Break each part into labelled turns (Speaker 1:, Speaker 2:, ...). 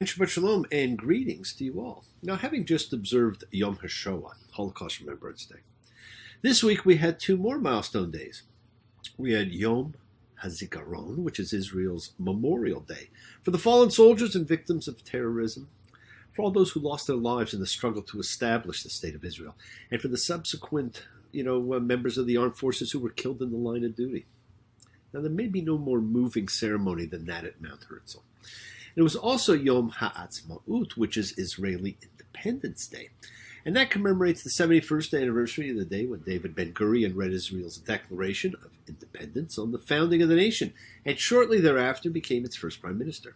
Speaker 1: Shabbat Shalom and greetings to you all. Now, having just observed Yom HaShoah, Holocaust Remembrance Day, this week we had two more milestone days. We had Yom HaZikaron, which is Israel's Memorial Day, for the fallen soldiers and victims of terrorism, for all those who lost their lives in the struggle to establish the State of Israel, and for the subsequent, members of the armed forces who were killed in the line of duty. Now, there may be no more moving ceremony than that at Mount Herzl. It was also Yom HaAtzmaut, which is Israeli Independence Day. And that commemorates the 71st anniversary of the day when David Ben-Gurion read Israel's Declaration of Independence on the founding of the nation, and shortly thereafter became its first prime minister.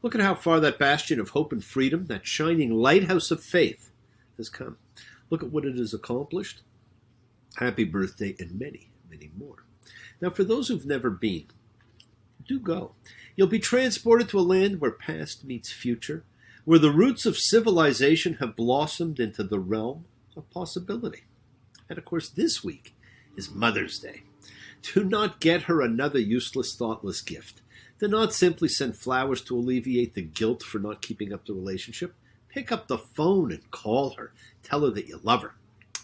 Speaker 1: Look at how far that bastion of hope and freedom, that shining lighthouse of faith, has come. Look at what it has accomplished. Happy birthday and many, many more. Now, for those who've never been, do go. You'll be transported to a land where past meets future, where the roots of civilization have blossomed into the realm of possibility. And of course, this week is Mother's Day. Do not get her another useless, thoughtless gift. Do not simply send flowers to alleviate the guilt for not keeping up the relationship. Pick up the phone and call her. Tell her that you love her.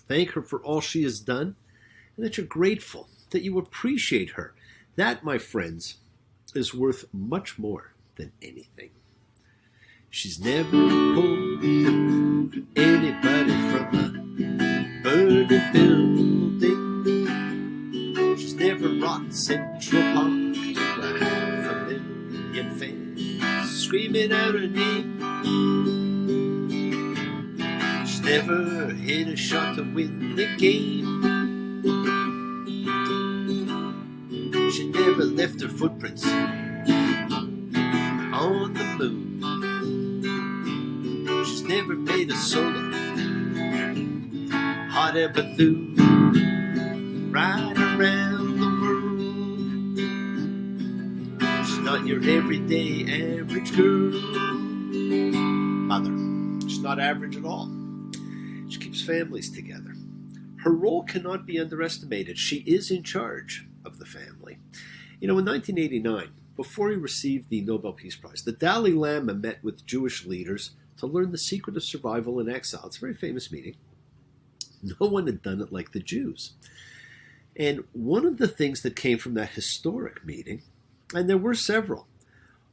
Speaker 1: Thank her for all she has done, and that you're grateful, that you appreciate her. That, my friends, is worth much more than anything. She's never pulled anybody from a burning building. She's never rocked Central Park to a 500,000 fans screaming out her name. She's never hit a shot to win the game. She never left her footprints on the moon. She's never made a solo hot air balloon right around the world. She's not your everyday average girl. Mother, she's not average at all. She keeps families together. Her role cannot be underestimated. She is in charge of the family. In 1989, before he received the Nobel Peace Prize, the Dalai Lama met with Jewish leaders to learn the secret of survival in exile. It's a very famous meeting. No one had done it like the Jews. And one of the things that came from that historic meeting, and there were several,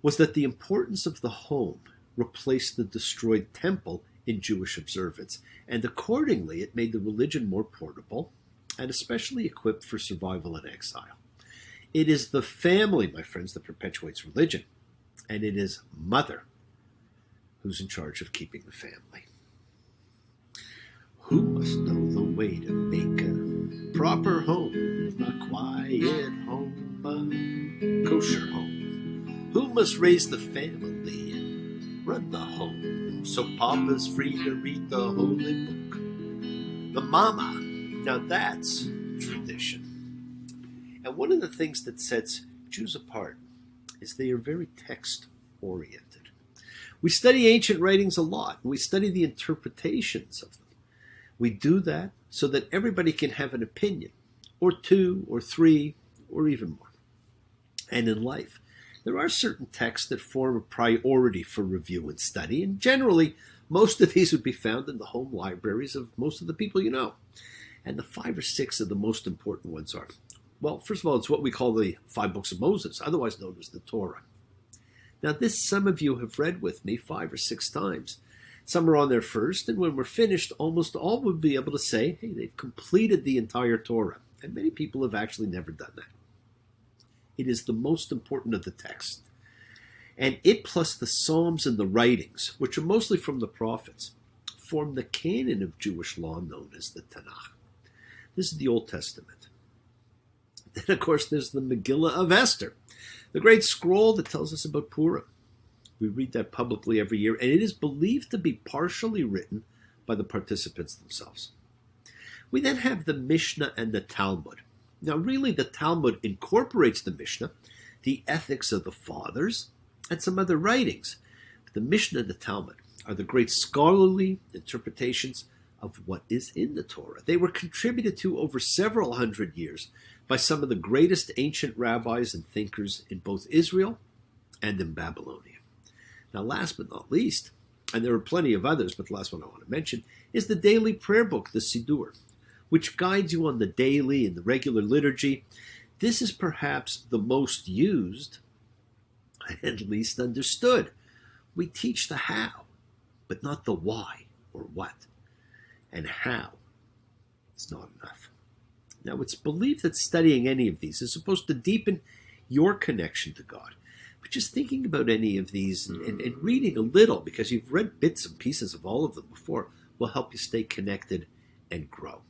Speaker 1: was that the importance of the home replaced the destroyed temple in Jewish observance. And accordingly, it made the religion more portable and especially equipped for survival in exile. It is the family, my friends, that perpetuates religion, and it is mother who's in charge of keeping the family. Who must know the way to make a proper home, a quiet home, a kosher home? Who must raise the family and run the home so Papa's free to read the holy book? The mama. Now that's tradition. And one of the things that sets Jews apart is they are very text-oriented. We study ancient writings a lot, and we study the interpretations of them. We do that so that everybody can have an opinion, or two, or three, or even more. And in life, there are certain texts that form a priority for review and study, and generally, most of these would be found in the home libraries of most of the people you know. And the 5 or 6 of the most important ones are, well, first of all, it's what we call the 5 books of Moses, otherwise known as the Torah. Now, this some of you have read with me 5 or 6 times. Some are on there first, and when we're finished, almost all would be able to say, hey, they've completed the entire Torah. And many people have actually never done that. It is the most important of the text. And it plus the Psalms and the writings, which are mostly from the prophets, form the canon of Jewish law known as the Tanakh. This is the Old Testament. Then, of course, there's the Megillah of Esther, the great scroll that tells us about Purim. We read that publicly every year, and it is believed to be partially written by the participants themselves. We then have the Mishnah and the Talmud. Now, really, the Talmud incorporates the Mishnah, the ethics of the fathers, and some other writings. But the Mishnah and the Talmud are the great scholarly interpretations of what is in the Torah. They were contributed to over several hundred years by some of the greatest ancient rabbis and thinkers in both Israel and in Babylonia. Now, last but not least, and there are plenty of others, but the last one I want to mention is the daily prayer book, the Siddur, which guides you on the daily and the regular liturgy. This is perhaps the most used and least understood. We teach the how, but not the why or what. And how is not enough. Now, it's believed that studying any of these is supposed to deepen your connection to God. But just thinking about any of these and reading a little, because you've read bits and pieces of all of them before, will help you stay connected and grow.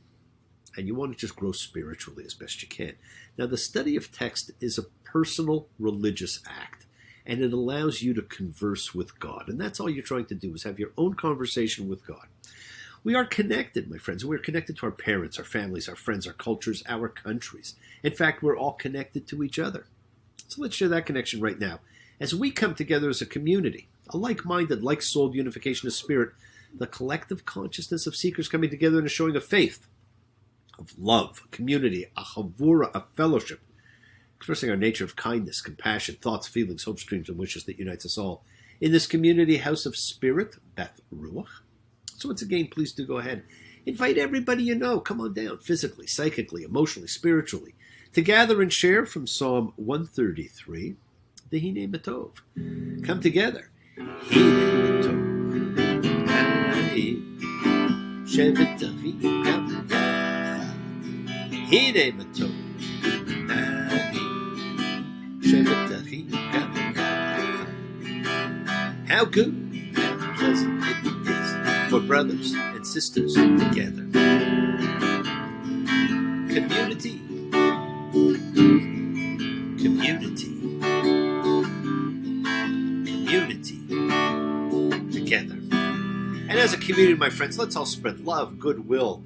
Speaker 1: And you want to just grow spiritually as best you can. Now, the study of text is a personal religious act, and it allows you to converse with God. And that's all you're trying to do, is have your own conversation with God. We are connected, my friends. We're connected to our parents, our families, our friends, our cultures, our countries. In fact, we're all connected to each other. So let's share that connection right now. As we come together as a community, a like-minded, like-souled unification of spirit, the collective consciousness of seekers coming together in a showing of faith, of love, community, a chavura, a fellowship, expressing our nature of kindness, compassion, thoughts, feelings, hopes, dreams, and wishes that unites us all in this community house of spirit, Beth Ruach. So once again, please do go ahead. Invite everybody you know. Come on down, physically, psychically, emotionally, spiritually, to gather and share from Psalm 133, the Hine Matov. Come together. Hine Matov. Shevet Davim Gam Yachad. Hine Matov. Shevet Davim Gam Yachad. How good, how pleasant it is for brothers and sisters together. Community. Together. And as a community, my friends, let's all spread love, goodwill,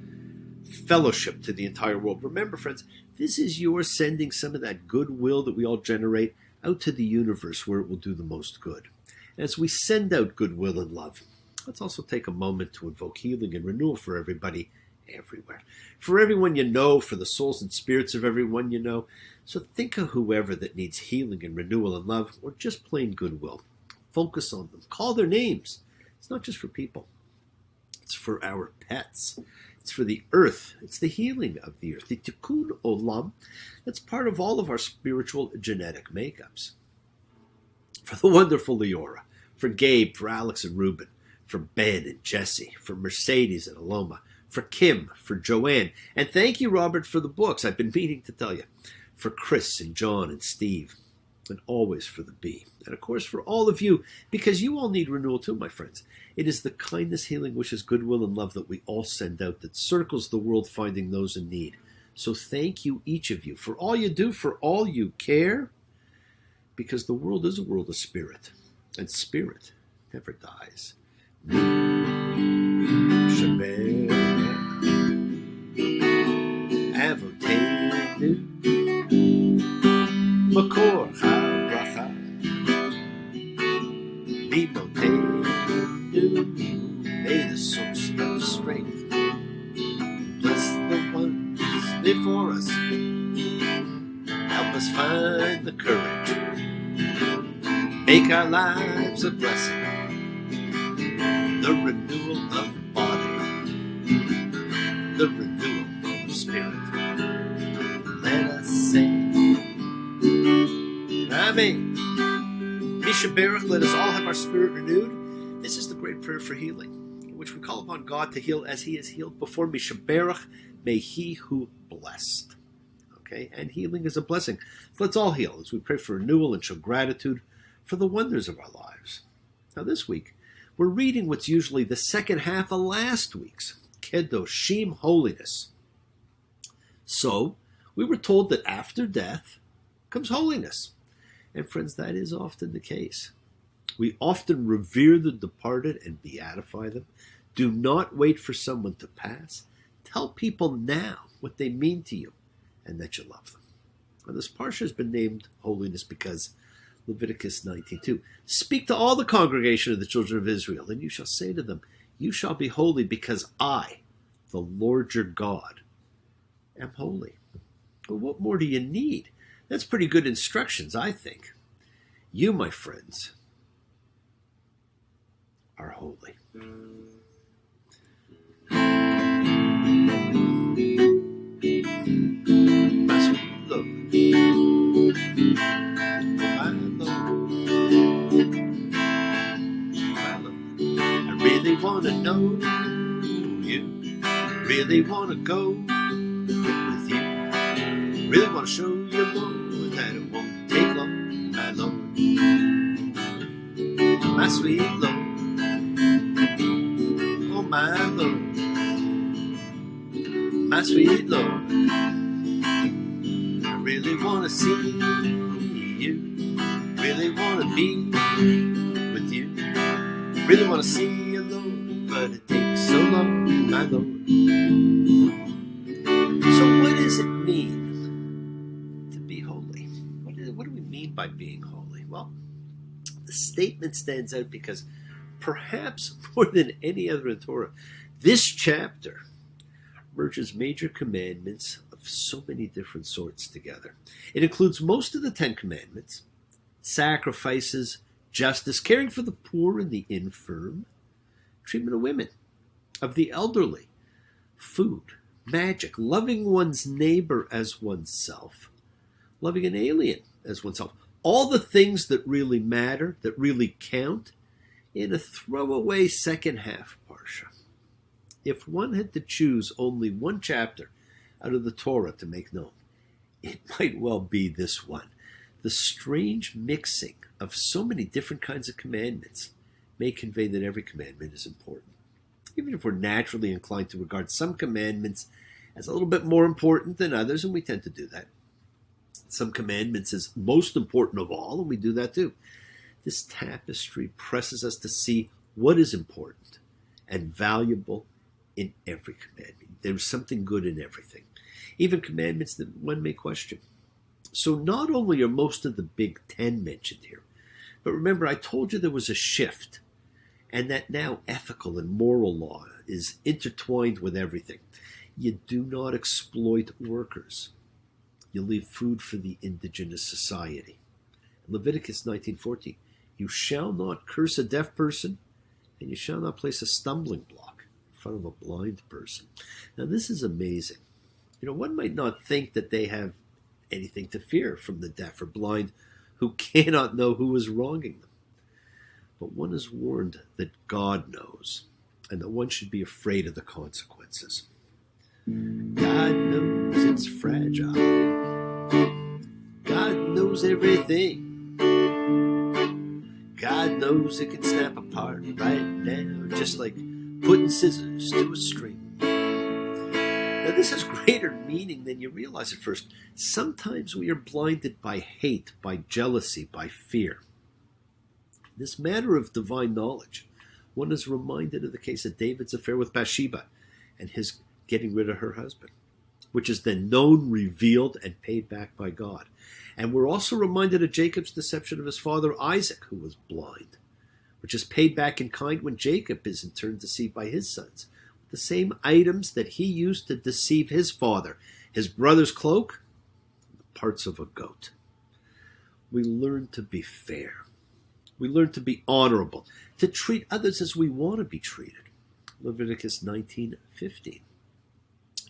Speaker 1: fellowship to the entire world. Remember, friends, this is your sending some of that goodwill that we all generate out to the universe where it will do the most good. And as we send out goodwill and love, let's also take a moment to invoke healing and renewal for everybody everywhere. For everyone you know, for the souls and spirits of everyone you know. So think of whoever that needs healing and renewal and love, or just plain goodwill. Focus on them. Call their names. It's not just for people. It's for our pets. It's for the earth. It's the healing of the earth. The tikkun olam. That's part of all of our spiritual genetic makeups. For the wonderful Leora. For Gabe, for Alex and Ruben. For Ben and Jesse. For Mercedes and Aloma. For Kim. For Joanne. And thank you, Robert, for the books. I've been meaning to tell you. For Chris and John and Steve. And always for the bee. And of course for all of you, because you all need renewal too, my friends. It is the kindness, healing, wishes, goodwill, and love that we all send out that circles the world, finding those in need. So thank you, each of you, for all you do, for all you care, because the world is a world of spirit, and spirit never dies. Makor ha-bracha Limotenu. May the source of strength bless the ones before us. Help us find the courage. Make our lives a blessing. The renewal of body. The renewal of spirit. Let us say Amen. Misha Baruch, let us all have our spirit renewed. This is the great prayer for healing, in which we call upon God to heal as He has healed before. Misha Baruch, may He who blessed. Okay, and healing is a blessing. So let's all heal as we pray for renewal and show gratitude for the wonders of our lives. Now this week, we're reading what's usually the second half of last week's, kedoshim, holiness. So, we were told that after death comes holiness. And friends, that is often the case. We often revere the departed and beatify them. Do not wait for someone to pass. Tell people now what they mean to you and that you love them. Now, this parsha has been named holiness because Leviticus 19:2. Speak to all the congregation of the children of Israel, and you shall say to them, you shall be holy because I, the Lord your God, am holy. Well, what more do you need? That's pretty good instructions, I think. You, my friends, holy. My sweet Lord, my Lord, my Lord, I really want to know you, really want to go with you, really want to show you, Lord, that it won't take long, my Lord, my sweet Lord, oh my Lord, my sweet Lord, I really want to see you, really want to be with you, really want to see you, Lord, but it takes so long, my Lord. So what does it mean to be holy? What do we mean by being holy? Well, the statement stands out because perhaps more than any other in Torah, this chapter merges major commandments of so many different sorts together. It includes most of the 10 commandments, sacrifices, justice, caring for the poor and the infirm, treatment of women, of the elderly, food, magic, loving one's neighbor as oneself, loving an alien as oneself. All the things that really matter, that really count, in a throwaway second half parsha. If one had to choose only one chapter out of the Torah to make known, it might well be this one. The strange mixing of so many different kinds of commandments may convey that every commandment is important. Even if we're naturally inclined to regard some commandments as a little bit more important than others, and we tend to do that. Some commandments as most important of all, and we do that too. This tapestry presses us to see what is important and valuable in every commandment. There's something good in everything, even commandments that one may question. So not only are most of the big 10 mentioned here, but remember I told you there was a shift, and that now ethical and moral law is intertwined with everything. You do not exploit workers. You leave food for the indigenous society. Leviticus 19:14, you shall not curse a deaf person, and you shall not place a stumbling block in front of a blind person. Now this is amazing. One might not think that they have anything to fear from the deaf or blind who cannot know who is wronging them. But one is warned that God knows, and that one should be afraid of the consequences. God knows it's fragile. God knows everything. God knows it can snap apart right now, just like putting scissors to a string. Now this has greater meaning than you realize at first. Sometimes we are blinded by hate, by jealousy, by fear. This matter of divine knowledge, one is reminded of the case of David's affair with Bathsheba and his getting rid of her husband, which is then known, revealed, and paid back by God. And we're also reminded of Jacob's deception of his father Isaac, who was blind, which is paid back in kind when Jacob is in turn deceived by his sons. The same items that he used to deceive his father, his brother's cloak, the parts of a goat. We learn to be fair. We learn to be honorable, to treat others as we want to be treated. Leviticus 19:15.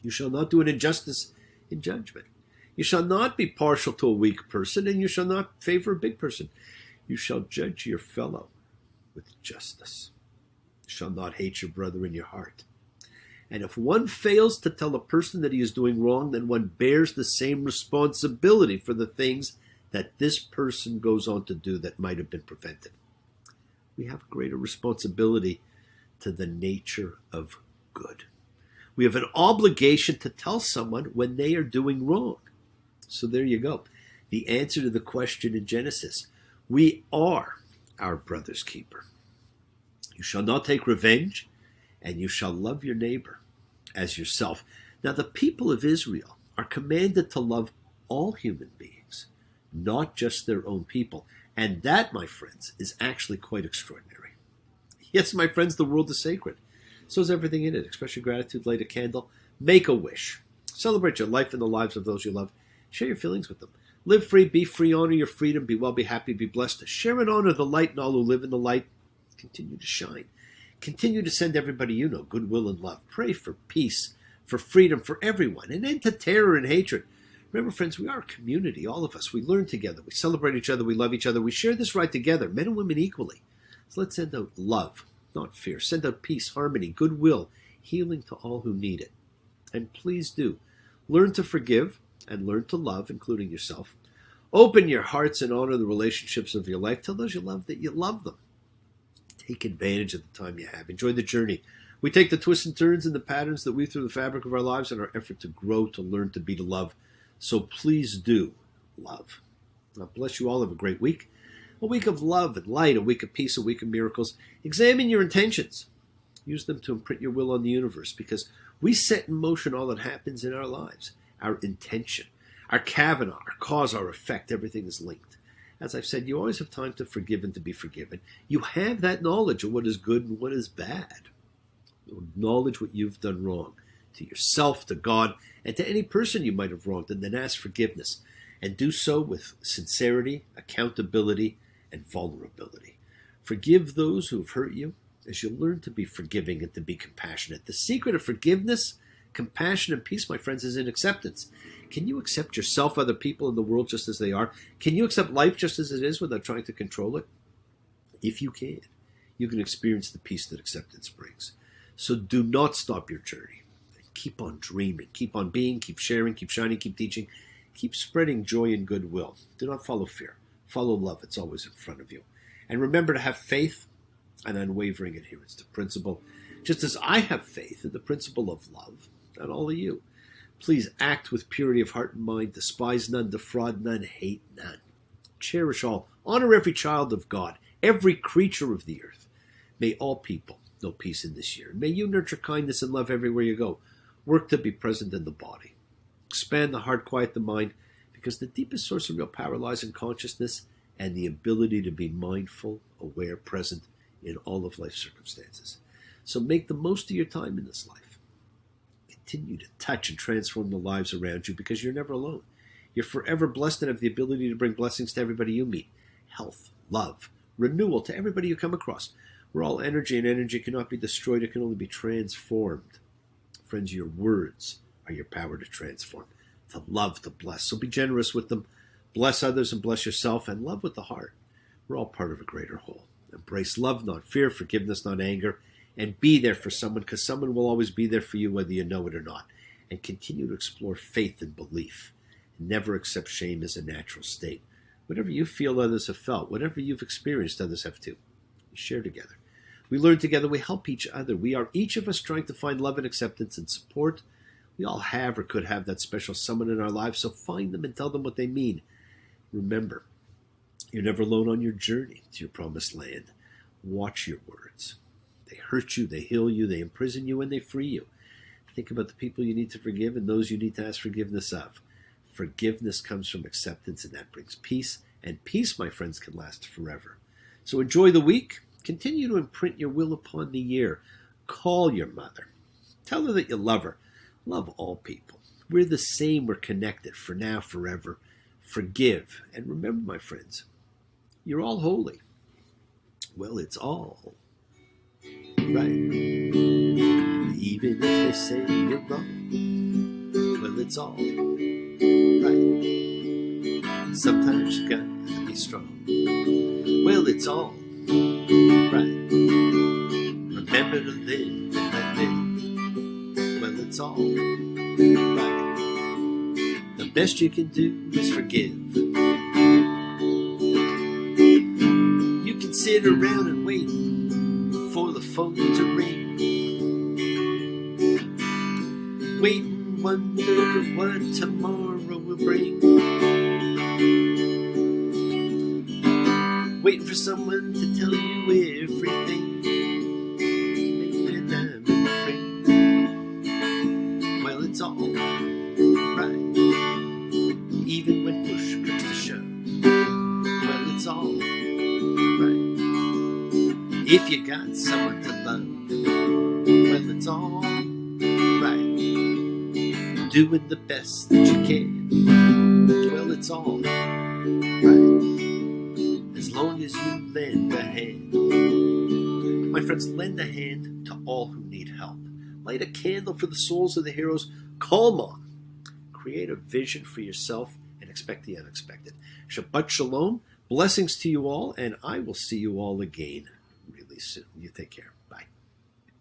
Speaker 1: You shall not do an injustice in judgment. You shall not be partial to a weak person, and you shall not favor a big person. You shall judge your fellow with justice. You shall not hate your brother in your heart. And if one fails to tell a person that he is doing wrong, then one bears the same responsibility for the things that this person goes on to do that might have been prevented. We have a greater responsibility to the nature of good. We have an obligation to tell someone when they are doing wrong. So there you go. The answer to the question in Genesis. We are our brother's keeper. You shall not take revenge, and you shall love your neighbor as yourself. Now the people of Israel are commanded to love all human beings, not just their own people. And that, my friends, is actually quite extraordinary. Yes, my friends, the world is sacred. So is everything in it. Express your gratitude, light a candle, make a wish. Celebrate your life and the lives of those you love. Share your feelings with them. Live free, be free, honor your freedom, be well, be happy, be blessed. Share and honor the light, and all who live in the light continue to shine. Continue to send everybody you know goodwill and love. Pray for peace, for freedom, for everyone, an end to terror and hatred. Remember, friends, we are a community, all of us. We learn together. We celebrate each other. We love each other. We share this right together, men and women equally. So let's send out love, not fear. Send out peace, harmony, goodwill, healing to all who need it. And please do. Learn to forgive and learn to love, including yourself. Open your hearts and honor the relationships of your life. Tell those you love that you love them. Take advantage of the time you have. Enjoy the journey. We take the twists and turns and the patterns that weave through the fabric of our lives in our effort to grow, to learn, to be, to love. So please do love. God bless you all. Have a great week. A week of love and light, a week of peace, a week of miracles. Examine your intentions. Use them to imprint your will on the universe, because we set in motion all that happens in our lives. Our intention, our Kavanaugh, our cause, our effect, everything is linked. As I've said, you always have time to forgive and to be forgiven. You have that knowledge of what is good and what is bad. You acknowledge what you've done wrong to yourself, to God, and to any person you might have wronged, and then ask forgiveness. And do so with sincerity, accountability, and vulnerability. Forgive those who have hurt you as you learn to be forgiving and to be compassionate. The secret of forgiveness, compassion, and peace, my friends, is in acceptance. Can you accept yourself, other people in the world just as they are? Can you accept life just as it is without trying to control it? If you can experience the peace that acceptance brings. So do not stop your journey. Keep on dreaming. Keep on being. Keep sharing. Keep shining. Keep teaching. Keep spreading joy and goodwill. Do not follow fear. Follow love. It's always in front of you. And remember to have faith and unwavering adherence to principle, just as I have faith in the principle of love and all of you. Please act with purity of heart and mind. Despise none, defraud none, hate none. Cherish all. Honor every child of God, every creature of the earth. May all people know peace in this year. May you nurture kindness and love everywhere you go. Work to be present in the body. Expand the heart, quiet the mind, because the deepest source of real power lies in consciousness and the ability to be mindful, aware, present in all of life's circumstances. So make the most of your time in this life. Continue to touch and transform the lives around you, because you're never alone. You're forever blessed and have the ability to bring blessings to everybody you meet. Health, love, renewal to everybody you come across. We're all energy, and energy cannot be destroyed. It can only be transformed. Friends, your words are your power to transform, to love, to bless. So be generous with them. Bless others and bless yourself, and love with the heart. We're all part of a greater whole. Embrace love, not fear, forgiveness, not anger, and be there for someone, because someone will always be there for you whether you know it or not. And continue to explore faith and belief. Never accept shame as a natural state. Whatever you feel others have felt, whatever you've experienced others have too. We share together. We learn together. We help each other. We are each of us trying to find love and acceptance and support. We all have or could have that special someone in our lives, so find them and tell them what they mean. Remember, you're never alone on your journey to your promised land. Watch your words. They hurt you, they heal you, they imprison you, and they free you. Think about the people you need to forgive and those you need to ask forgiveness of. Forgiveness comes from acceptance, and that brings peace. And peace, my friends, can last forever. So enjoy the week. Continue to imprint your will upon the year. Call your mother. Tell her that you love her. Love all people. We're the same. We're connected for now, forever. Forgive. And remember, my friends, you're all holy. Well, it's all right. Even if they say you're wrong, well, it's all right. Sometimes you gotta be strong. Well, it's all right. Remember to live and let live. Well, it's all right. The best you can do is forgive. You can sit around and wait for the phone to ring. Wait and wonder what tomorrow will bring. Waiting for someone to tell you everything. Maybe I'm ring. Well, it's all right. Even when push comes to shove. Well, it's all right. If you got someone to love, well, it's all right. Doing the best that you can, well, it's all right. As long as you lend a hand. My friends, lend a hand to all who need help. Light a candle for the souls of the heroes. Call on. Create a vision for yourself and expect the unexpected. Shabbat Shalom. Blessings to you all, and I will see you all again really soon. You take care. Bye.